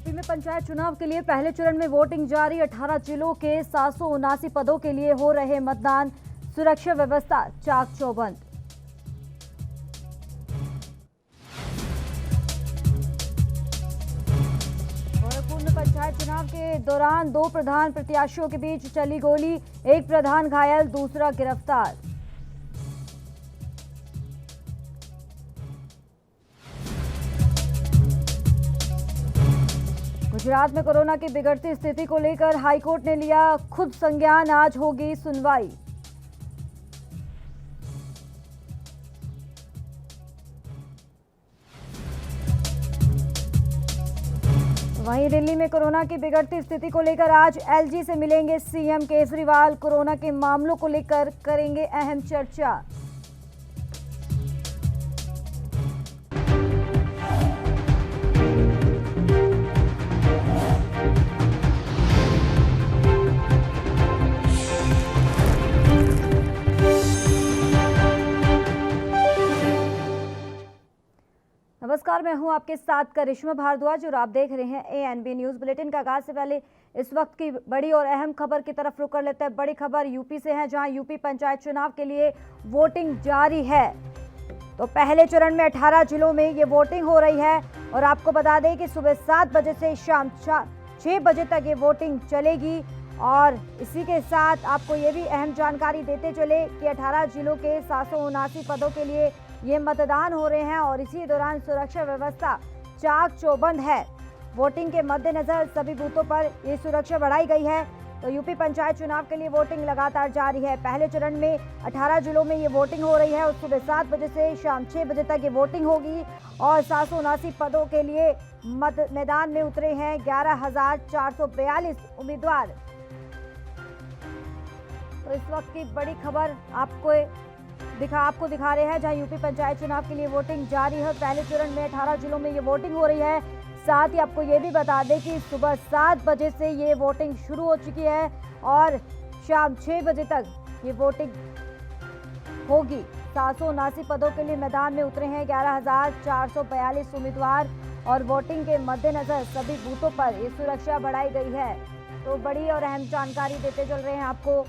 UP में पंचायत चुनाव के लिए पहले चरण में वोटिंग जारी। 18 जिलों के 779 पदों के लिए हो रहे मतदान। सुरक्षा व्यवस्था चाक चौबंद। गोरखपुर में पंचायत चुनाव के दौरान दो प्रधान प्रत्याशियों के बीच चली गोली। एक प्रधान घायल, दूसरा गिरफ्तार। गुजरात में कोरोना की बिगड़ती स्थिति को लेकर हाईकोर्ट ने लिया खुद संज्ञान। आज होगी सुनवाई। वहीं दिल्ली में कोरोना की बिगड़ती स्थिति को लेकर आज एलजी से मिलेंगे सीएम केजरीवाल। कोरोना के मामलों को लेकर करेंगे अहम चर्चा। नमस्कार, मैं हूं आपके साथ करिश्मा भारद्वाज और आप देख रहे हैं एएनबी न्यूज बुलेटिन। का आगाज से पहले इस वक्त की बड़ी और अहम खबर की तरफ रुक कर लेते हैं। बड़ी खबर यूपी से है, जहां यूपी पंचायत चुनाव के लिए वोटिंग जारी है। तो पहले चरण में 18 जिलों में ये वोटिंग हो रही है और आपको बता दें कि सुबह 7 बजे से शाम 6 बजे तक ये वोटिंग चलेगी। और इसी के साथ आपको ये भी अहम जानकारी देते चले कि 18 जिलों के 779 पदों के लिए ये मतदान हो रहे हैं और इसी दौरान सुरक्षा व्यवस्था चाक चौबंद है। वोटिंग के मद्देनजर सभी बूथों पर ये सुरक्षा बढ़ाई गई है। तो यूपी पंचायत चुनाव के लिए वोटिंग लगातार जारी है। पहले चरण में 18 जिलों में ये वोटिंग हो रही है और सुबह 7 बजे से शाम 6 बजे तक ये वोटिंग होगी। और 779 पदों के लिए मैदान में उतरे हैं 11,442 उम्मीदवार। तो इस वक्त की बड़ी खबर आपको दिखा रहे हैं, जहां यूपी पंचायत चुनाव के लिए वोटिंग जारी है। पहले चरण में 18 जिलों में ये वोटिंग हो रही है। साथ ही आपको ये भी बता दें कि सुबह 7 बजे से ये वोटिंग शुरू हो चुकी है और शाम 6 बजे तक ये वोटिंग होगी। 779 पदों के लिए मैदान में उतरे हैं 11,442 उम्मीदवार और वोटिंग के मद्देनजर सभी बूथों पर ये सुरक्षा बढ़ाई गई है। तो बड़ी और अहम जानकारी देते चल रहे हैं आपको।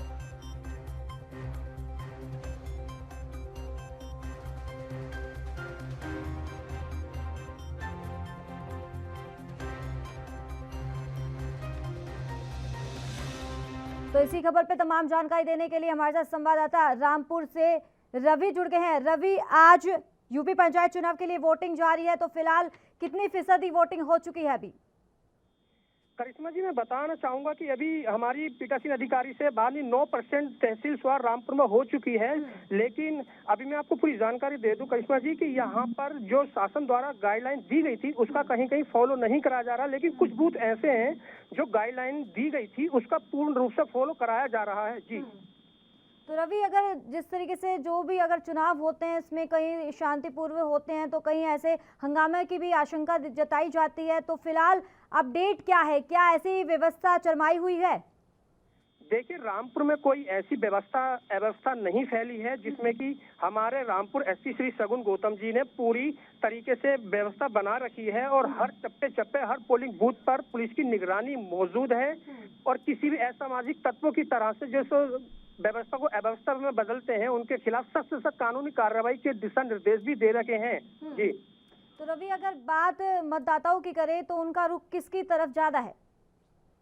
तो इसी खबर पे तमाम जानकारी देने के लिए हमारे साथ संवाददाता रामपुर से रवि जुड़ गए हैं। रवि, आज यूपी पंचायत चुनाव के लिए वोटिंग जारी है, तो फिलहाल कितनी फीसदी वोटिंग हो चुकी है अभी? करिश्मा जी, मैं बताना चाहूंगा कि अभी हमारी पीठासीन अधिकारी से बात 9% तहसील स्वार रामपुर में हो चुकी है। लेकिन अभी मैं आपको पूरी जानकारी दे दूं करिश्मा जी कि यहाँ पर जो शासन द्वारा गाइडलाइन दी गई थी उसका कहीं कहीं फॉलो नहीं कराया जा रहा। लेकिन कुछ बूथ ऐसे हैं जो गाइडलाइन दी गई थी उसका पूर्ण रूप से फॉलो कराया जा रहा है। जी तो रवि, अगर जिस तरीके से जो भी अगर चुनाव होते हैं इसमें कहीं शांतिपूर्व होते हैं तो कहीं ऐसे हंगामे की भी आशंका जताई जाती है, तो फिलहाल अपडेट क्या है? क्या ऐसी व्यवस्था चरमाई हुई है? देखिए, रामपुर में कोई ऐसी अव्यवस्था नहीं फैली है जिसमें कि हमारे रामपुर एसपी श्री सगुन गौतम जी ने पूरी तरीके से व्यवस्था बना रखी है और हर चप्पे हर पोलिंग बूथ पर पुलिस की निगरानी मौजूद है। और किसी भी असामाजिक तत्वों की तरह से जो व्यवस्था को अव्यवस्था में बदलते हैं उनके खिलाफ सख्त से सख्त कानूनी कार्रवाई के दिशा निर्देश भी दे रखे हैं। जी तो रवि, अगर बात मतदाताओं की करें तो उनका रुख किसकी तरफ ज्यादा है?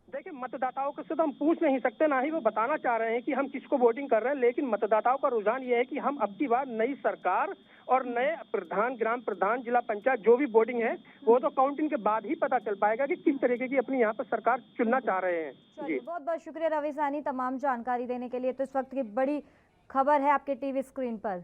देखिए, मतदाताओं से तो हम पूछ नहीं सकते, ना ही वो बताना चाह रहे हैं कि हम किसको वोटिंग कर रहे हैं। लेकिन मतदाताओं का रुझान ये है कि हम अब की बार नई सरकार और नए प्रधान, ग्राम प्रधान, जिला पंचायत जो भी वोटिंग है वो तो काउंटिंग के बाद ही पता चल पाएगा कि किस तरीके की अपनी यहाँ पर सरकार चुनना चाह रहे हैं। जी बहुत बहुत शुक्रिया रवि सानी तमाम जानकारी देने के लिए। तो इस वक्त की बड़ी खबर है आपके टीवी स्क्रीन पर।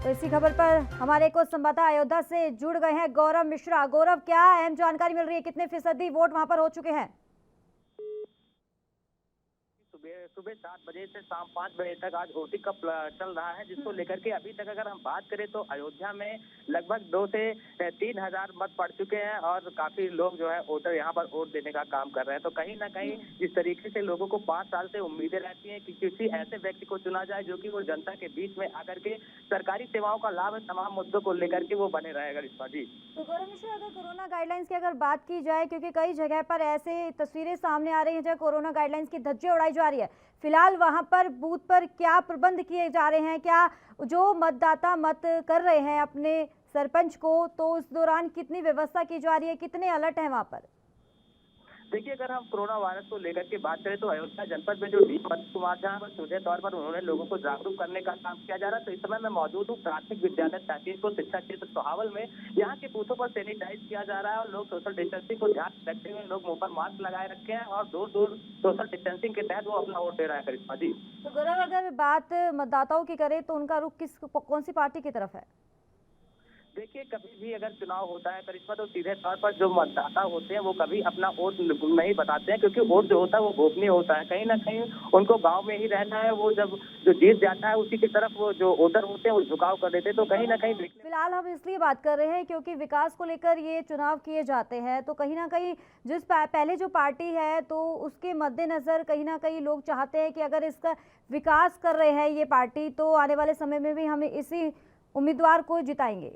तो इसी खबर पर हमारे को संवाददाता अयोध्या से जुड़ गए हैं गौरव मिश्रा। गौरव, क्या अहम जानकारी मिल रही है? कितने फीसदी वोट वहां पर हो चुके हैं? सुबह सुबह 7 बजे से शाम 5 बजे तक आज वोटिंग का चल रहा है, जिसको लेकर के अभी तक अगर हम बात करें तो अयोध्या में लगभग 2 से 3 हजार मत पड़ चुके हैं और काफी लोग जो है वोटर यहाँ पर वोट देने का काम कर रहे हैं। तो कहीं ना कहीं जिस तरीके से लोगों को 5 साल से उम्मीदें रहती हैं कि किसी ऐसे व्यक्ति को चुना जाए जो कि वो जनता के बीच में आकर के सरकारी सेवाओं का लाभ तमाम मुद्दों को लेकर के वो बने रहेगा। रिश्वा जी, तो गौरव मिश्रा, अगर कोरोना गाइडलाइंस की अगर बात की जाए, क्योंकि कई जगह पर ऐसे तस्वीरें सामने आ रही हैं जहाँ कोरोना गाइडलाइंस की धज्जी उड़ाई जा रही है, फिलहाल वहां पर बूथ पर क्या प्रबंध किए जा रहे हैं? क्या जो मतदाता मत कर रहे हैं अपने सरपंच को, तो उस दौरान कितनी व्यवस्था की जा रही है, कितने अलर्ट हैं वहां पर? देखिए, अगर हम कोरोना वायरस को लेकर के बात करें तो अयोध्या जनपद में जो डीएम मनीष कुमार झा पर सीधे तौर पर उन्होंने लोगों को जागरूक करने का काम किया जा रहा है। तो इस समय मैं मौजूद हूँ प्राथमिक विद्यालय 33 शिक्षा क्षेत्र सोहावल में। यहाँ के बूथों पर सैनिटाइज किया जा रहा है और लोग सोशल डिस्टेंसिंग को ध्यान रखते हुए लोग मुंह पर मास्क लगाए रखे हैं और दूर दूर सोशल डिस्टेंसिंग के तहत वो अपना वोट दे रहा है। करिश्मा जी, तो गौरव, अगर बात मतदाताओं की करें तो उनका रुख कौन सी पार्टी की तरफ है? देखिए, कभी भी अगर चुनाव होता है करिश्मा तो सीधे तौर पर जो मतदाता होते हैं वो कभी अपना वोट नहीं बताते हैं, क्योंकि वोट जो होता है वो गोपनीय होता है। कहीं ना कहीं उनको गांव में ही रहना है। वो जब जो जीत जाता है उसी की तरफ वो जो वोटर होते हैं वो झुकाव कर देते हैं। तो कहीं ना कहीं फिलहाल हम इसलिए बात कर रहे हैं क्योंकि विकास को लेकर ये चुनाव किए जाते हैं, तो कहीं ना कहीं जिस पहले जो पार्टी है तो उसके मद्देनजर कहीं ना कहीं लोग चाहते हैं कि अगर इसका विकास कर रहे हैं ये पार्टी, तो आने वाले समय में भी हम इसी उम्मीदवार को जिताएंगे।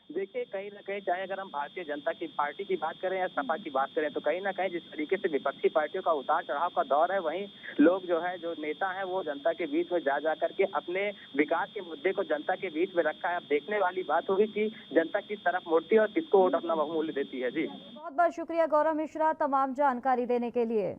देखिए, कहीं ना कहीं चाहे अगर हम भारतीय जनता की पार्टी की बात करें या सपा की बात करें तो कहीं ना कहीं जिस तरीके से विपक्षी पार्टियों का उतार चढ़ाव का दौर है, वहीं लोग जो है जो नेता है वो जनता के बीच में जा करके अपने विकास के मुद्दे को जनता के बीच में रखा है। अब देखने वाली बात होगी कि जनता किस तरफ मुड़ती है और किसको वोट अपना बहुमूल्य देती है। जी, बहुत बहुत शुक्रिया गौरव मिश्रा तमाम जानकारी देने के लिए।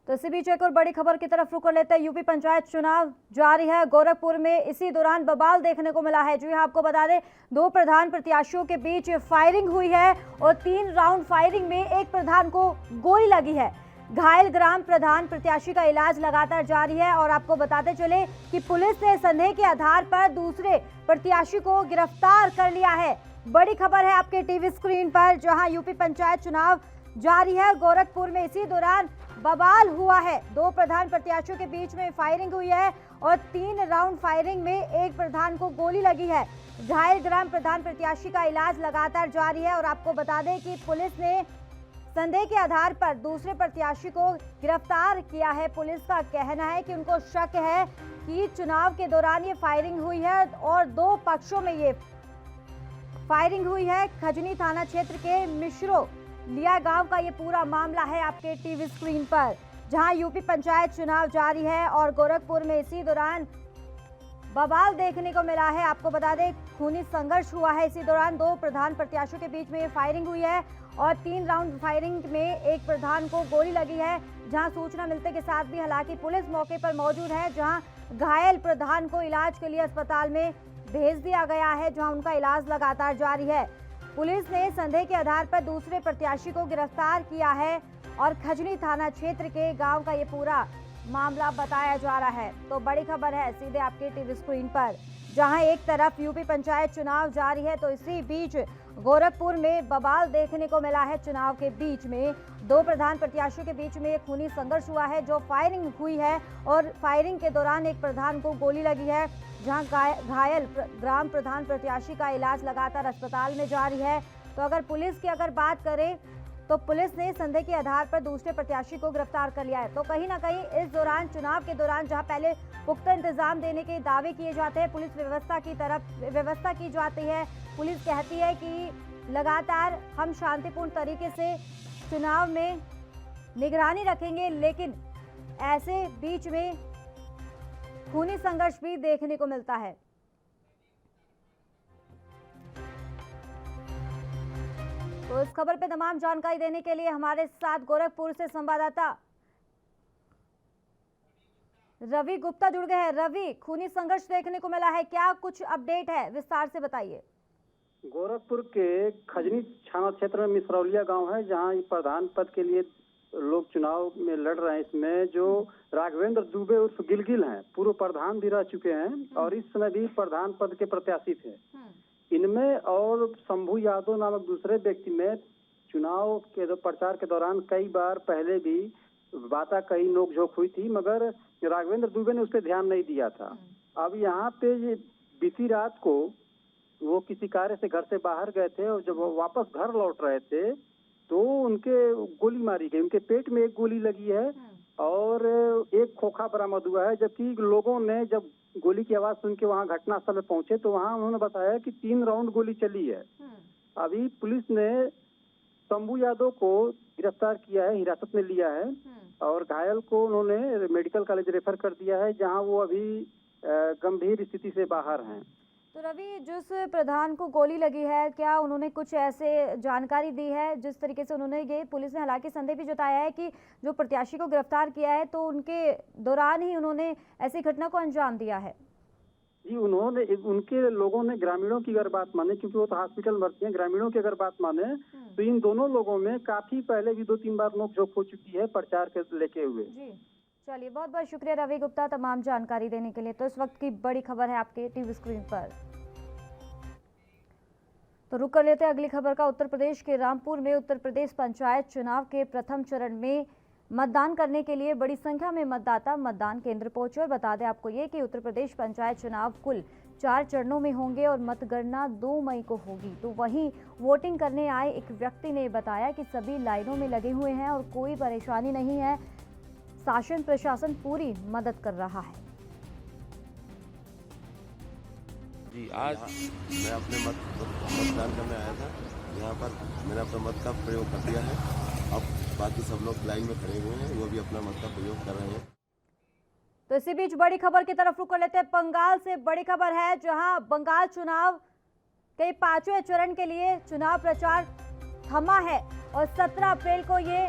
तो इसी बीच एक और बड़ी खबर की तरफ रुख कर लेते हैं। यूपी पंचायत चुनाव जारी है गोरखपुर में, इसी दौरान बवाल देखने को मिला है। जी हां, आपको बता दें 2 प्रधान प्रत्याशियों के बीच फायरिंग हुई है और 3 राउंड फायरिंग में एक प्रधान को गोली लगी है। घायल ग्राम प्रधान प्रत्याशी का इलाज लगातार जारी है और आपको बताते चले कि पुलिस ने संदेह के आधार पर दूसरे प्रत्याशी को गिरफ्तार कर लिया है। बड़ी खबर है आपके टीवी स्क्रीन पर, जहां यूपी पंचायत चुनाव जारी है गोरखपुर में, इसी दौरान बवाल हुआ है। 2 प्रधान प्रत्याशियों के बीच में फायरिंग हुई है और 3 राउंड फायरिंग में एक प्रधान को गोली लगी है। घायल ग्राम प्रधान प्रत्याशी का इलाज लगातार जारी है और आपको बता दें कि पुलिस ने संदेह के आधार पर दूसरे प्रत्याशी को गिरफ्तार किया है। पुलिस का कहना है कि उनको शक है कि चुनाव के दौरान ये फायरिंग हुई है और 2 पक्षों में ये फायरिंग हुई है। खजनी थाना क्षेत्र के मिश्रो लिया गांव का ये पूरा मामला है आपके टीवी स्क्रीन पर, जहां यूपी पंचायत चुनाव जारी है और गोरखपुर में इसी दौरान बवाल देखने को मिला है। आपको बता दें खूनी संघर्ष हुआ है। इसी दौरान 2 प्रधान प्रत्याशियों के बीच में फायरिंग हुई है और 3 राउंड फायरिंग में एक प्रधान को गोली लगी है। जहां सूचना मिलने के साथ भी हालांकि पुलिस मौके पर मौजूद है, जहां घायल प्रधान को इलाज के लिए अस्पताल में भेज दिया गया है, जहां उनका इलाज लगातार जारी है। पुलिस ने संदेह के आधार पर दूसरे प्रत्याशी को गिरफ्तार किया है और खजनी थाना क्षेत्र के गांव का ये पूरा मामला बताया जा रहा है। तो बड़ी खबर है सीधे आपके टीवी स्क्रीन पर, जहां एक तरफ यूपी पंचायत चुनाव जारी है तो इसी बीच गोरखपुर में बवाल देखने को मिला है। चुनाव के बीच में 2 प्रधान प्रत्याशियों के बीच में एक खूनी संघर्ष हुआ है, जो फायरिंग हुई है और फायरिंग के दौरान एक प्रधान को गोली लगी है, जहां घायल ग्राम प्रधान प्रत्याशी का इलाज लगातार अस्पताल में जारी है। तो अगर पुलिस की अगर बात करें तो पुलिस ने संदेह के आधार पर दूसरे प्रत्याशी को गिरफ्तार कर लिया है। तो कहीं ना कहीं इस दौरान चुनाव के दौरान जहां पहले पुख्ता इंतजाम देने के दावे किए जाते हैं, पुलिस व्यवस्था की जाती है। पुलिस कहती है कि लगातार हम शांतिपूर्ण तरीके से चुनाव में निगरानी रखेंगे, लेकिन ऐसे बीच में खूनी संघर्ष भी देखने को मिलता है। तो इस खबर पे तमाम जानकारी देने के लिए हमारे साथ गोरखपुर से संवाददाता रवि गुप्ता जुड़ गए हैं। रवि, खूनी संघर्ष देखने को मिला है, क्या कुछ अपडेट है, विस्तार से बताइए। गोरखपुर के खजनी थाना क्षेत्र में मिसरौलिया गांव है, जहां प्रधान पद के लिए लोग चुनाव में लड़ रहे हैं। इसमें जो राघवेंद्र दुबे उर्फ गिलगिल हैं, पूर्व प्रधान भी रह चुके हैं और इस समय भी प्रधान पद के प्रत्याशी थे। इनमें और शंभू यादव नामक दूसरे व्यक्ति में चुनाव के प्रचार के दौरान कई बार पहले भी बाता कई नोकझोंक हुई थी, मगर राघवेंद्र दुबे ने उस पर ध्यान नहीं दिया था। अब यहाँ पे ये बीती रात को वो किसी कार्य से घर से बाहर गए थे और जब वो वापस घर लौट रहे थे तो उनके गोली मारी गई। उनके पेट में एक गोली लगी है और एक खोखा बरामद हुआ है, जबकि लोगों ने जब गोली की आवाज सुन के वहाँ घटनास्थल में पहुंचे तो वहाँ उन्होंने बताया कि 3 राउंड गोली चली है। अभी पुलिस ने शंभू यादव को गिरफ्तार किया है, हिरासत में लिया है और घायल को उन्होंने मेडिकल कॉलेज रेफर कर दिया है, जहां वो अभी गंभीर स्थिति से बाहर हैं। तो रवि, जिस प्रधान को गोली लगी है, क्या उन्होंने कुछ ऐसे जानकारी दी है? जिस तरीके से उन्होंने ये, पुलिस ने हालांकि संदेह भी जताया है कि जो प्रत्याशी को गिरफ्तार किया है तो उनके दौरान ही उन्होंने ऐसी घटना को अंजाम दिया है। जी, उन्होंने, उनके लोगों ने, ग्रामीणों की अगर बात माने, क्योंकि वो तो हॉस्पिटल भर्ती हैं, ग्रामीणों की अगर बात माने तो इन दोनों लोगों में काफी पहले भी 2-3 बार नोकझोंक हो चुकी है प्रचार के लेके हुए। जी चलिए, बहुत बहुत शुक्रिया रवि गुप्ता तमाम जानकारी देने के लिए। तो इस वक्त की बड़ी खबर है आपके टीवी स्क्रीन पर। तो रुक कर लेते हैं अगली खबर का। उत्तर प्रदेश के रामपुर में उत्तर प्रदेश पंचायत चुनाव के प्रथम चरण में मतदान करने के लिए बड़ी संख्या में मतदाता मतदान केंद्र पहुंचे। और बता दें आपको ये कि उत्तर प्रदेश पंचायत चुनाव कुल 4 चरणों में होंगे और मतगणना 2 मई को होगी। तो वहीं वोटिंग करने आए एक व्यक्ति ने बताया कि सभी लाइनों में लगे हुए हैं और कोई परेशानी नहीं है, शासन प्रशासन पूरी मदद कर रहा है। जी, आज मैं अपने मतदान करने आया था। यहाँ पर मैंने अपना मत का प्रयोग कर दिया है। अब बाकी सब लोग लाइन में खड़े हुए हैं, वो भी अपना मत का प्रयोग कर रहे हैं। तो इसी बीच बड़ी खबर की तरफ रुख कर लेते हैं। बंगाल से बड़ी खबर है, जहां बंगाल चुनाव के 5वें चरण के लिए चुनाव प्रचार थमा है और 17 अप्रैल को ये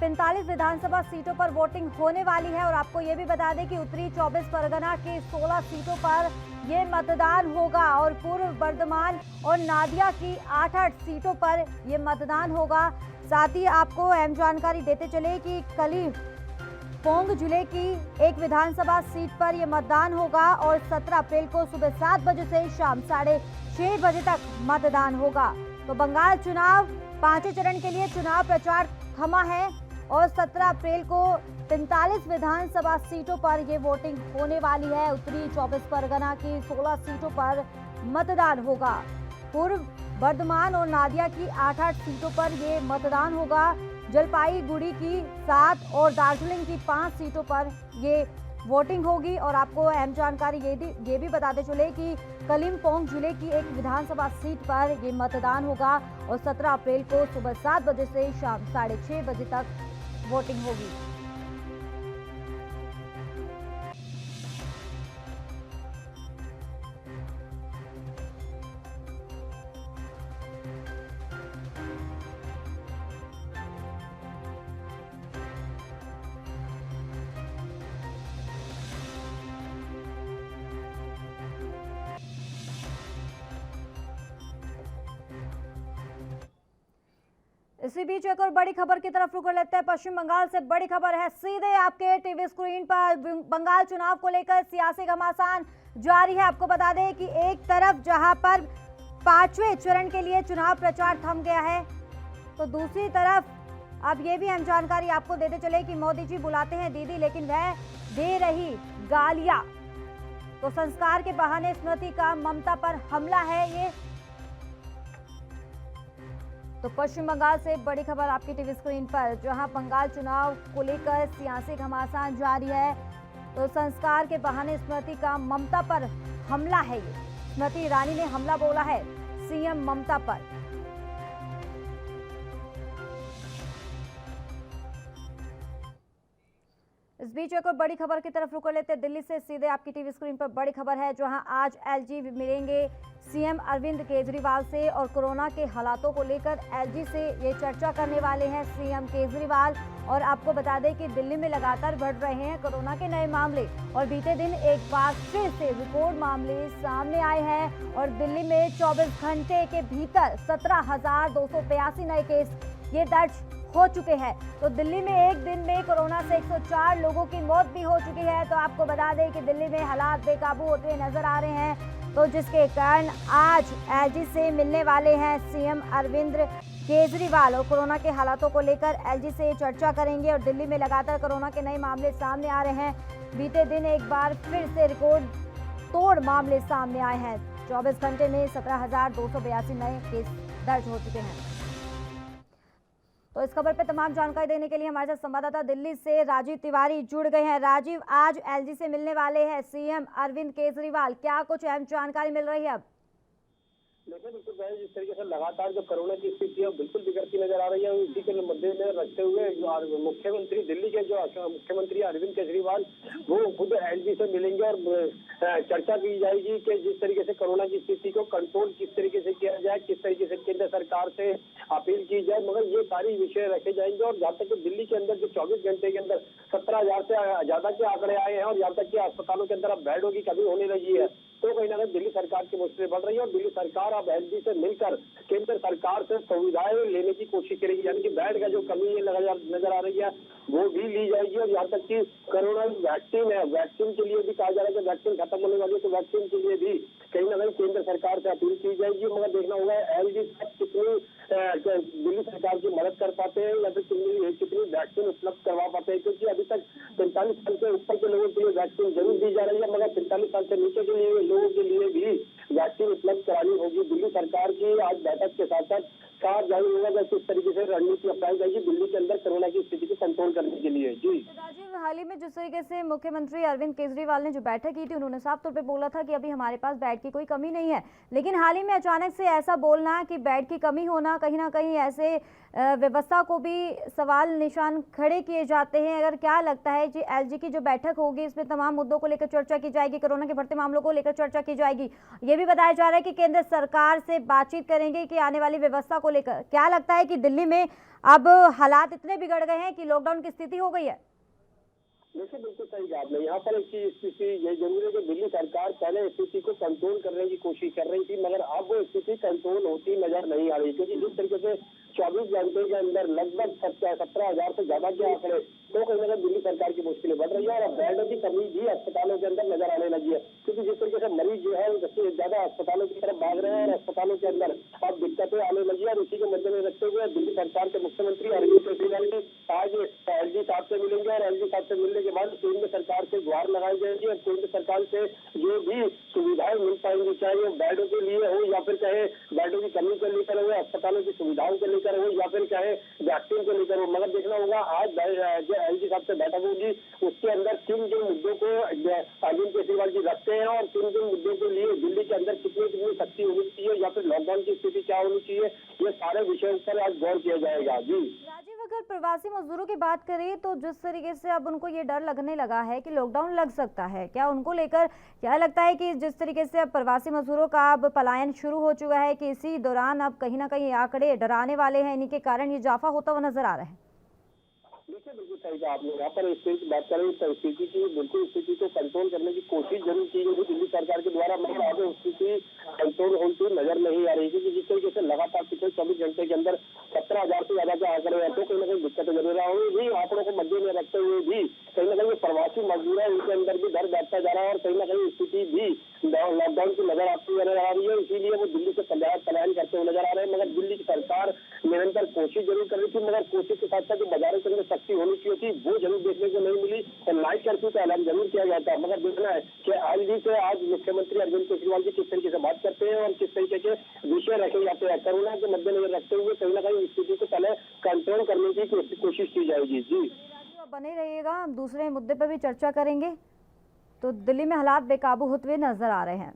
45 विधानसभा सीटों पर वोटिंग होने वाली है। और आपको ये भी बता दें कि उत्तरी 24 परगना की 16 सीटों पर ये मतदान होगा और पूर्व बर्धमान और नादिया की 8-8 सीटों पर ये मतदान होगा। साथ ही आपको अहम जानकारी देते चले कि कलिम्पोंग जिले की एक विधानसभा सीट पर यह मतदान होगा और 17 अप्रैल को सुबह 7 बजे से शाम 6:30 बजे तक मतदान होगा। तो बंगाल चुनाव 5वें चरण के लिए चुनाव प्रचार थमा है और 17 अप्रैल को 45 विधानसभा सीटों पर ये वोटिंग होने वाली है। उत्तरी 24 परगना की 16 सीटों पर मतदान होगा। पूर्व बर्धमान और नादिया की 8-8 सीटों पर ये मतदान होगा। जलपाईगुड़ी की 7 और दार्जिलिंग की 5 सीटों पर ये वोटिंग होगी। और आपको अहम जानकारी ये भी बताते चले कि कलिम्पोंग जिले की एक विधानसभा सीट पर ये मतदान होगा और 17 अप्रैल को सुबह 7 बजे से शाम 6:30 बजे तक वोटिंग होगी। इसी बीच एक और बड़ी खबर की तरफ रुख कर लेते हैं। पश्चिम बंगाल से बड़ी खबर है, सीधे आपके टीवी स्क्रीन पर। बंगाल चुनाव को लेकर सियासी घमासान जारी है। आपको बता दें कि एक तरफ जहां पर 5वें चरण के लिए चुनाव प्रचार थम गया है, तो दूसरी तरफ अब ये भी हम जानकारी आपको देते चले कि मोदी जी बुलाते हैं दीदी, लेकिन वह दे रही गालियां। तो संस्कार के बहाने स्मृति का ममता पर हमला है ये। तो पश्चिम बंगाल से बड़ी खबर आपकी टीवी स्क्रीन पर, जहां बंगाल चुनाव को लेकर सियासी घमासान जारी है। तो संस्कार के बहाने स्मृति का ममता पर हमला है ये। स्मृति ईरानी ने हमला बोला है सीएम ममता पर। इस बीच एक और बड़ी खबर की तरफ रुख कर लेते हैं। दिल्ली से सीधे आपकी टीवी स्क्रीन पर बड़ी खबर है, जहां आज एलजी मिलेंगे सीएम अरविंद केजरीवाल से और कोरोना के हालातों को लेकर एलजी से ये चर्चा करने वाले हैं सीएम केजरीवाल। और आपको बता दें कि दिल्ली में लगातार बढ़ रहे हैं कोरोना के नए मामले और बीते दिन एक बार फिर से रिकॉर्ड मामले सामने आए हैं और दिल्ली में 24 घंटे के भीतर 17,282 नए केस ये दर्ज हो चुके हैं। तो दिल्ली में एक दिन में कोरोना से 104 लोगों की मौत भी हो चुकी है। तो आपको बता दें कि दिल्ली में हालात बेकाबू होते हुए नजर आ रहे हैं, तो जिसके कारण आज एलजी से मिलने वाले हैं सीएम अरविंद केजरीवाल और कोरोना के हालातों को लेकर एलजी से चर्चा करेंगे। और दिल्ली में लगातार कोरोना के नए मामले सामने आ रहे हैं। बीते दिन एक बार फिर से रिकॉर्ड तोड़ मामले सामने आए हैं। 24 घंटे में 17,282 नए केस दर्ज हो चुके हैं। तो इस खबर पर तमाम जानकारी देने के लिए हमारे साथ संवाददाता दिल्ली से राजीव तिवारी जुड़ गए हैं। राजीव, आज एलजी से मिलने वाले हैं सीएम अरविंद केजरीवाल, क्या कुछ अहम जानकारी मिल रही है अब? देखिए बिल्कुल भाई, जिस तरीके से लगातार जो कोरोना की स्थिति है बिल्कुल बिगड़ती नजर आ रही है, उसी के मद्देनजर में रखते हुए मुख्यमंत्री दिल्ली के जो मुख्यमंत्री अरविंद केजरीवाल वो खुद एलजी से मिलेंगे और चर्चा की जाएगी कि जिस तरीके से कोरोना की स्थिति को कंट्रोल किस तरीके से किया जाए, किस तरीके से केंद्र सरकार से अपील की जाए। मगर ये सारी विषय रखे जाएंगे। और जहाँ तक दिल्ली के अंदर जो 24 घंटे के अंदर 17,000 से ज्यादा के आंकड़े आए हैं और यहाँ तक कि अस्पतालों के अंदर अब बेडों की कमी होने लगी है, तो कहीं ना कहीं दिल्ली सरकार की मुश्किलें बढ़ रही है। और दिल्ली सरकार अब एलजी से मिलकर केंद्र सरकार से सुविधाएं लेने की कोशिश करेगी, यानी कि बेड का जो कमी नजर आ रही है वो भी ली जाएगी। और यहाँ तक कि कोरोना वैक्सीन है, वैक्सीन के लिए भी कहा जा रहा है कि वैक्सीन खत्म होने वाली है, तो वैक्सीन के लिए भी कहीं ना कहीं केंद्र सरकार से अपील की जाएगी। मगर देखना होगा एलजी कितनी दिल्ली सरकार की मदद कर पाते हैं या फिर कितनी वैक्सीन उपलब्ध करवा पाते हैं, क्योंकि अभी तक 45 साल से ऊपर के लोगों के लिए वैक्सीन जरूर दी जा रही है, मगर 45 साल से नीचे के लिए लोगों के लिए भी वैक्सीन उपलब्ध करानी होगी। दिल्ली सरकार की आज बैठक के साथ साथ साफ जाहिर होगा कि किस तरीके से रणनीति अपनाई जाएगी दिल्ली के अंदर कोरोना की स्थिति को कंट्रोल करने के लिए। जी राजीव, हाल ही में जिस तरीके से मुख्यमंत्री अरविंद केजरीवाल ने जो बैठक की थी, उन्होंने साफ तौर पे बोला था कि अभी हमारे पास बेड की कोई कमी नहीं है, लेकिन हाल ही में अचानक से ऐसा बोलना कि बेड की कमी होना, कहीं ना कहीं ऐसे व्यवस्था को भी सवाल निशान खड़े किए जाते हैं। अगर क्या लगता है कि एलजी की जो बैठक होगी इसमें तमाम मुद्दों को लेकर चर्चा की जाएगी, कोरोना के बढ़ते मामलों को लेकर चर्चा की जाएगी, ये भी बताया जा रहा है कि केंद्र सरकार से बातचीत करेंगे कि आने वाली व्यवस्था को लेकर। क्या लगता है कि दिल्ली में अब हालात इतने बिगड़ गए हैं कि लॉकडाउन की स्थिति हो गई है? देखिए बिल्कुल सही कहा आपने। यहाँ पर एक स्थिति ये जरूर है कि दिल्ली सरकार पहले स्थिति को कंट्रोल करने की कोशिश कर रही थी, मगर अब वो स्थिति कंट्रोल होती नजर नहीं आ रही, क्योंकि जिस तरीके से 24 घंटे के अंदर लगभग 17,000 से ज्यादा के आंकड़े, तो कहीं ना कहीं दिल्ली सरकार की मुश्किलें बढ़ रही है। और अब बेडों की कमी भी अस्पतालों के अंदर नजर आने लगी है, क्योंकि जिस तरीके से मरीज जो है वो ज्यादा अस्पतालों की तरफ भाग रहे हैं और अस्पतालों के अंदर अब दिक्कतें आने लगी है। और इसी के मद्देनजर रखते हुए दिल्ली सरकार के मुख्यमंत्री अरविंद केजरीवाल ने आज एलजी साहब से मिलेंगे और एलजी साहब से मिलने के बाद केंद्र सरकार से गुहार लगाई जाएगी और केंद्र सरकार से जो भी सुविधाएं मिल पाएंगी, चाहे वो बेडों के लिए हो या फिर चाहे बेडों की कमी को लेकर हो, अस्पतालों की सुविधाओं को लेकर हो या फिर चाहे वैक्सीन को लेकर हो। मगर देखना होगा आज जो एलजी साहब से बैठक होगी उसके अंदर किन किन मुद्दों को अरविंद केजरीवाल जी रखते हैं और किन किन मुद्दों के लिए दिल्ली के अंदर कितनी शक्ति होनी चाहिए या फिर लॉकडाउन की स्थिति क्या होनी चाहिए, ये सारे विषयों पर आज गौर किया जाएगा। जी राजीव, अगर प्रवासी मजदूरों की बात करें तो जिस तरीके से अब उनको ये डर लगने लगा है कि लॉकडाउन लग सकता है, क्या उनको लेकर क्या लगता है कि जिस तरीके से अब प्रवासी मजदूरों का अब पलायन शुरू हो चुका है कि इसी दौरान अब कहीं ना कहीं आंकड़े डराने वाले हैं, इन्हीं के कारण ये इजाफा होता हुआ नजर आ रहा है? देखिए बिल्कुल सही कहा आपने। यहाँ पर स्थिति बात करें स्थिति की, बिल्कुल स्थिति को कंट्रोल करने की कोशिश जरूर की गई दिल्ली सरकार के द्वारा, मगर आगे स्थिति कंट्रोल होती नजर नहीं आ रही, क्योंकि जिस तरीके से लगातार पिछले 24 घंटे के अंदर 17,000 से ज्यादा के आंकड़े हैं, तो कहीं ना कहीं दिक्कतें जरूर रही। आंकड़ों को मद्दे में रखते हुए भी कहीं ना कहीं प्रवासी मजदूर है उनके अंदर भी डर बैठता जा रहा है और कहीं ना कहीं स्थिति भी लॉकडाउन की नजर आती नजर आ रही है। इसीलिए वो दिल्ली से पलायन करते हुए नजर आ रहे हैं। मगर दिल्ली की सरकार निरंतर कोशिश जरूर कर रही थी, मगर कोशिश के साथ साथ जो बाजारों के अंदर शक्ति होनी चाहिए थी वो जरूर देखने को नहीं मिली और नाइट कर्फ्यू का ऐलान जरूर किया जाता है। मगर देखना है कि एलजी से आज मुख्यमंत्री अरविंद केजरीवाल जी किस तरीके से बात करते हैं और किस तरीके के विषय रखे जाते हैं। कोरोना के मद्देनजर रखते हुए कहीं ना कहीं स्थिति को पहले कंट्रोल करने की कोशिश की जाएगी। जी बने रहिएगा, हम दूसरे मुद्दे पर भी चर्चा करेंगे। तो दिल्ली में हालात बेकाबू होते हुए नजर आ रहे हैं।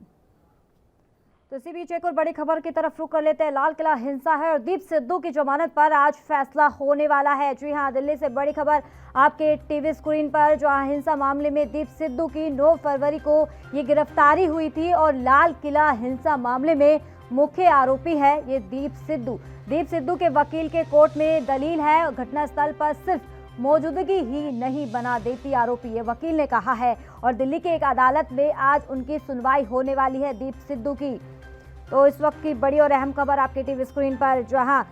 तो इसी बीच एक और बड़ी खबर की तरफ रुख कर लेते हैं। लाल किला हिंसा है और दीप सिद्धू की जमानत पर आज फैसला होने वाला है। जी हां, दिल्ली से बड़ी खबर आपके टीवी स्क्रीन पर। जो हिंसा मामले में दीप सिद्धू की 9 फरवरी को ये गिरफ्तारी हुई थी और लाल किला हिंसा मामले में मुख्य आरोपी है ये दीप सिद्धू। दीप सिद्धू के वकील के कोर्ट में दलील है, घटनास्थल पर सिर्फ मौजूदगी ही नहीं बना देती आरोपी, ये वकील ने कहा है। और दिल्ली के एक अदालत में आज उनकी सुनवाई होने वाली है दीप सिद्धू की। तो इस वक्त की बड़ी और अहम खबर आपके टीवी स्क्रीन पर, जहां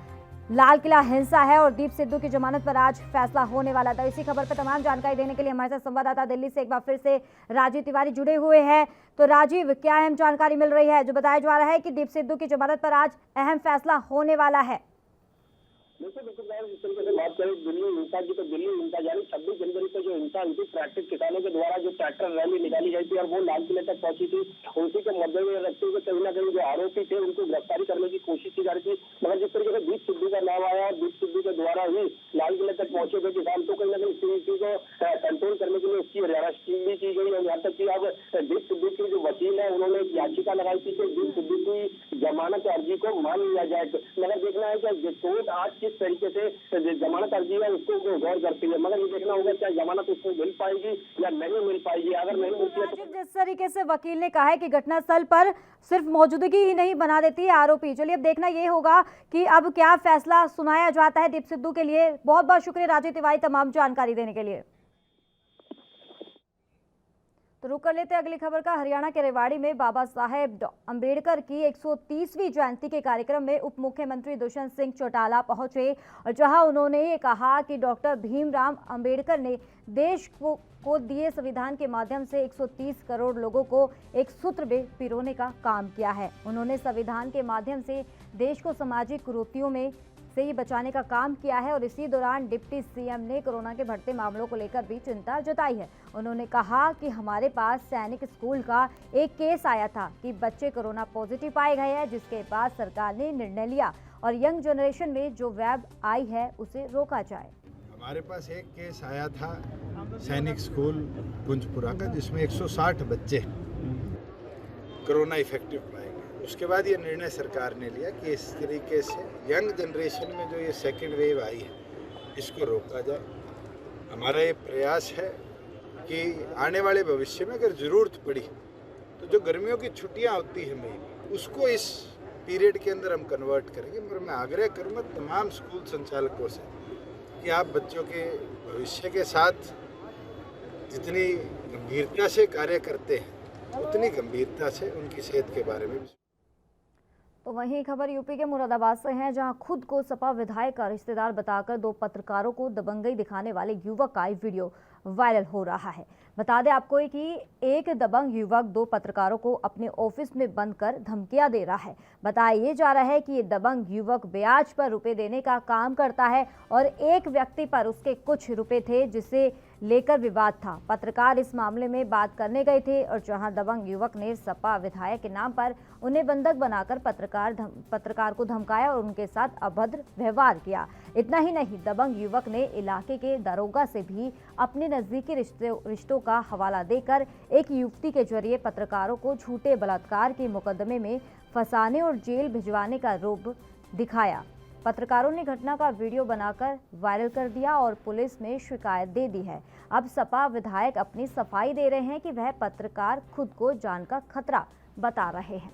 लाल किला हिंसा है और दीप सिद्धू की जमानत पर आज फैसला होने वाला था। इसी खबर पर तमाम जानकारी देने के लिए हमारे साथ संवाददाता दिल्ली से एक बार फिर से राजीव तिवारी जुड़े हुए हैं। तो राजीव, क्या अहम जानकारी मिल रही है? जो बताया जा रहा है कि दीप सिद्धू की जमानत पर आज अहम फैसला होने वाला है। बिल्कुल बिल्कुल साहब, जिस तरीके से बात करें दिल्ली हिंसा की, तो दिल्ली हिंसा यानी 26 जनवरी को जो हिंसा हुई थी ट्रैक्टर किसानों के द्वारा जो ट्रैक्टर रैली निकाली गई थी और वो लाल किले तक पहुंची थी, उसी के मद्दे में रखते हुए कहीं ना कहीं जो आरोपी थे उनको गिरफ्तारी करने की कोशिश की जा रही थी। मगर जिस तरीके से दीप सिद्धू का नाम आया और दीप सिद्धू के द्वारा ही लाल किले तक पहुंचे थे किसान, तो कहीं ना कहीं स्थिति को कंट्रोल करने के लिए उसकी अरेस्ट भी की गई। और यहाँ तक कि अब दीप सिद्धू की जो वकील है उन्होंने एक याचिका लगाई थी कि दीप सिद्धू की जमानत अर्जी को मान लिया जाए। मगर देखना है कि कोर्ट आज किस तरीके से जमानत अर्जी है उसको गौर करती है, मगर ये देखना होगा क्या जमानत उसको मिल पाएगी या नहीं मिल पाएगी। अगर नहीं मिलती है तो जिस तरीके से वकील ने कहा है कि घटनास्थल पर सिर्फ मौजूदगी ही नहीं बना देती है आरोपी। चलिए अब देखना ये होगा कि अब क्या फैसला सुनाया जाता है दीप सिद्धू के लिए। बहुत बहुत शुक्रिया राजीव तिवारी तमाम जानकारी देने के लिए। तो रुक कर लेते हैं अगली खबर का। हरियाणा के रेवाड़ी में बाबा साहेब अंबेडकर की 130वीं जयंती के कार्यक्रम में उप मुख्यमंत्री दुष्यंत सिंह चौटाला पहुंचे और जहां उन्होंने ये कहा कि डॉक्टर भीमराव अंबेडकर ने देश को दिए संविधान के माध्यम से 130 करोड़ लोगों को एक सूत्र में पिरोने का काम किया है। उन्होंने संविधान के माध्यम से देश को सामाजिक कुरीतियों में से ही बचाने का काम किया है और इसी दौरान डिप्टी सीएम ने कोरोना के बढ़ते मामलों को लेकर भी चिंता जताई है। उन्होंने कहा कि हमारे पास सैनिक स्कूल का एक केस आया था कि बच्चे कोरोना पॉजिटिव पाए गए हैं, जिसके बाद सरकार ने निर्णय लिया और यंग जनरेशन में जो वेब आई है उसे रोका जाए। हमारे पास एक केस आया था सैनिक स्कूल पुंजपुरा का, जिसमें 160 बच्चे कोरोना इफेक्टिव पाए गए। उसके बाद ये निर्णय सरकार ने लिया कि इस तरीके से यंग जनरेशन में जो ये सेकेंड वेव आई है इसको रोका जाए। हमारा ये प्रयास है कि आने वाले भविष्य में अगर ज़रूरत पड़ी तो जो गर्मियों की छुट्टियां होती है मई में, उसको इस पीरियड के अंदर हम कन्वर्ट करेंगे। मगर मैं आग्रह करूँगा तमाम स्कूल संचालकों से कि आप बच्चों के भविष्य के साथ जितनी गंभीरता से कार्य करते हैं उतनी गंभीरता से उनकी सेहत के बारे में भी। तो वहीं खबर यूपी के मुरादाबाद से है, जहां खुद को सपा विधायक का रिश्तेदार बताकर 2 पत्रकारों को दबंगई दिखाने वाले युवक का वीडियो वायरल हो रहा है। बता दें आपको कि एक दबंग युवक 2 पत्रकारों को अपने ऑफिस में बंद कर धमकियां दे रहा है। बताया जा रहा है कि ये दबंग युवक ब्याज पर रुपए देने का काम करता है और एक व्यक्ति पर उसके कुछ रुपए थे जिसे लेकर विवाद था। पत्रकार इस मामले में बात करने गए थे और जहां दबंग युवक ने सपा विधायक के नाम पर उन्हें बंधक बनाकर पत्रकार को धमकाया और उनके साथ अभद्र व्यवहार किया। इतना ही नहीं, दबंग युवक ने इलाके के दरोगा से भी अपने नजदीकी रिश्तों का हवाला देकर एक युवती के जरिए पत्रकारों को झूठे बलात्कार के मुकदमे में फंसाने और जेल भिजवाने का रूप दिखाया। पत्रकारों ने घटना का वीडियो बनाकर वायरल कर दिया और पुलिस में शिकायत दे दी है। अब सपा विधायक अपनी सफाई दे रहे हैं कि वह पत्रकार खुद को जान का खतरा बता रहे हैं।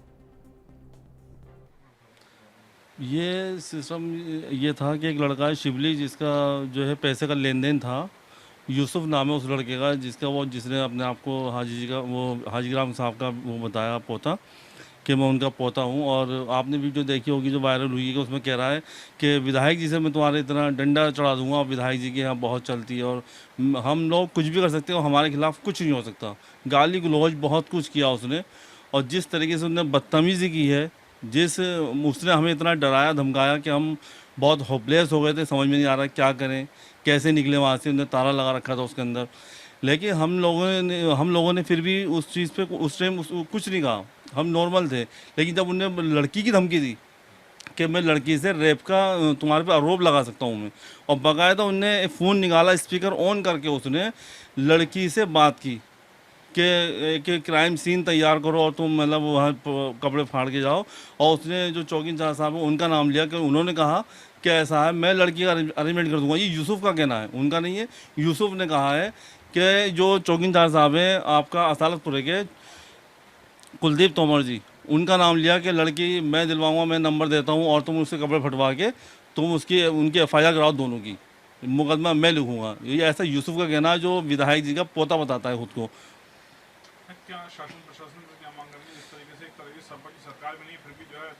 ये सिस्टम ये था कि एक लड़का है शिवली, जिसका जो है पैसे का लेन देन था। यूसुफ नाम है उस लड़के का, जिसने अपने आप को हाजी राम साहब का वो बताया पोता कि मैं उनका पोता हूँ। और आपने वीडियो देखी होगी जो वायरल हुई है, उसमें कह रहा है कि विधायक जी से मैं तुम्हारे इतना डंडा चढ़ा दूंगा और विधायक जी के यहाँ बहुत चलती है और हम लोग कुछ भी कर सकते हैं और हमारे खिलाफ कुछ नहीं हो सकता। गाली गलौज बहुत कुछ किया उसने और जिस तरीके से उसने बदतमीज़ी की है, उसने हमें इतना डराया धमकाया कि हम बहुत होपलेस हो गए थे, समझ में नहीं आ रहा क्या करें, कैसे निकले वहाँ से। उन्होंने ताला लगा रखा था उसके अंदर, लेकिन हम लोगों ने फिर भी उस चीज़ पे उस टाइम कुछ नहीं कहा, हम नॉर्मल थे। लेकिन जब उन्हें लड़की की धमकी दी कि मैं लड़की से रेप का तुम्हारे पे आरोप लगा सकता हूँ मैं, और बाकायदा उनने फ़ोन निकाला, स्पीकर ऑन करके उसने लड़की से बात की कि क्राइम सीन तैयार करो और तुम मतलब वहाँ कपड़े फाड़ के जाओ। और उसने जो चौकी इंचार्ज साहब है उनका नाम लिया कि उन्होंने कहा कि ऐसा है मैं लड़की का अरेंजमेंट कर दूंगा। ये यूसुफ का कहना है, उनका नहीं है। यूसुफ ने कहा है कि जो चौकी इंचार्ज साहब हैं आपका असालतपुरे के कुलदीप तोमर जी, उनका नाम लिया कि लड़की मैं दिलवाऊंगा, मैं नंबर देता हूँ और तुम उसके कपड़े फटवा के तुम उनकी FIR कराओ, दोनों की मुकदमा मैं लिखूंगा। ये ऐसा यूसुफ का कहना है जो विधायक जी का पोता बताता है खुद को। क्या शासन प्रशासन से क्या मांग करेंगे? इस तरीके से एक तरह की सपा की सरकार में नहीं, फिर भी जो है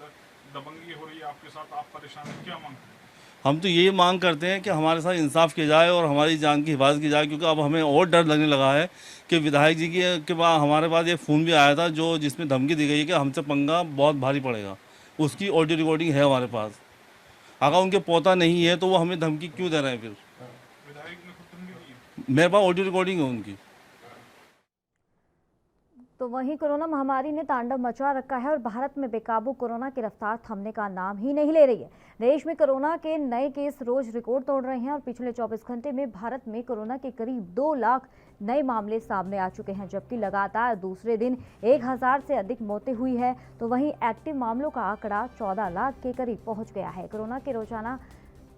दबंगी हो रही है आपके साथ, आप परेशान हैं, क्या मांग करें? हम तो ये मांग करते हैं कि हमारे साथ इंसाफ किया जाए और हमारी जान की हिफाजत की जाए, क्योंकि अब हमें और डर लगने लगा है कि विधायक जी के बाद हमारे पास एक फ़ोन भी आया था जिसमें धमकी दी गई है कि हमसे पंगा बहुत भारी पड़ेगा। उसकी ऑडियो रिकॉर्डिंग है हमारे पास। अगर उनके पोता नहीं है तो वो हमें धमकी क्यों दे रहे हैं फिर? विधायक ने खुद धमकी दी है। मेरे पास ऑडियो रिकॉर्डिंग है उनकी। तो वहीं कोरोना महामारी ने तांडव मचा रखा है और भारत में बेकाबू कोरोना की रफ्तार थमने का नाम ही नहीं ले रही है। देश में कोरोना के नए केस रोज रिकॉर्ड तोड़ रहे हैं और पिछले 24 घंटे में भारत में कोरोना के करीब 2 लाख नए मामले सामने आ चुके हैं, जबकि लगातार दूसरे दिन 1000 से अधिक मौतें हुई है। तो वहीं एक्टिव मामलों का आंकड़ा 14 लाख के करीब पहुंच गया है। कोरोना के रोजाना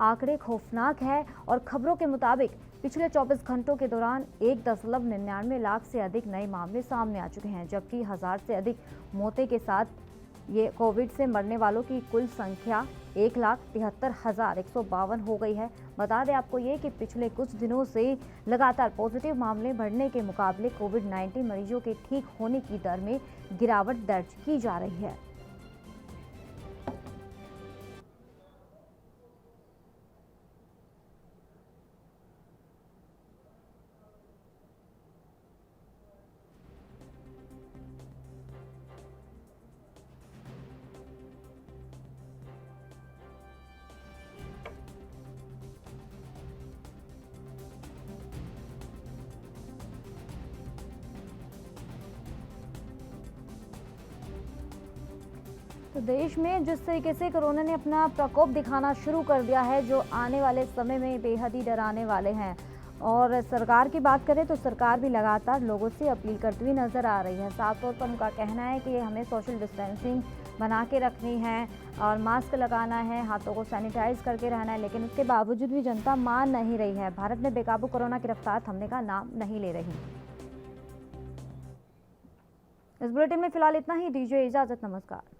आंकड़े खौफनाक है और खबरों के मुताबिक पिछले 24 घंटों के दौरान 1.99 लाख से अधिक नए मामले सामने आ चुके हैं, जबकि 1000 से अधिक मौतें के साथ ये कोविड से मरने वालों की कुल संख्या 1,73,152 हो गई है। बता दें आपको ये कि पिछले कुछ दिनों से लगातार पॉजिटिव मामले बढ़ने के मुकाबले कोविड-19 मरीजों के ठीक होने की दर में गिरावट दर्ज की जा रही है। तो देश में जिस तरीके से कोरोना ने अपना प्रकोप दिखाना शुरू कर दिया है, जो आने वाले समय में बेहद ही डराने वाले हैं। और सरकार की बात करें तो सरकार भी लगातार लोगों से अपील करती हुई नजर आ रही है। साफ तौर पर उनका कहना है कि हमें सोशल डिस्टेंसिंग बना के रखनी है और मास्क लगाना है, हाथों को सैनिटाइज करके रहना है, लेकिन उसके बावजूद भी जनता मान नहीं रही है। भारत में बेकाबू कोरोना की रफ्तार थमने का नाम नहीं ले रही। इस बुलेटिन में फिलहाल इतना ही। दीजिए इजाजत, नमस्कार।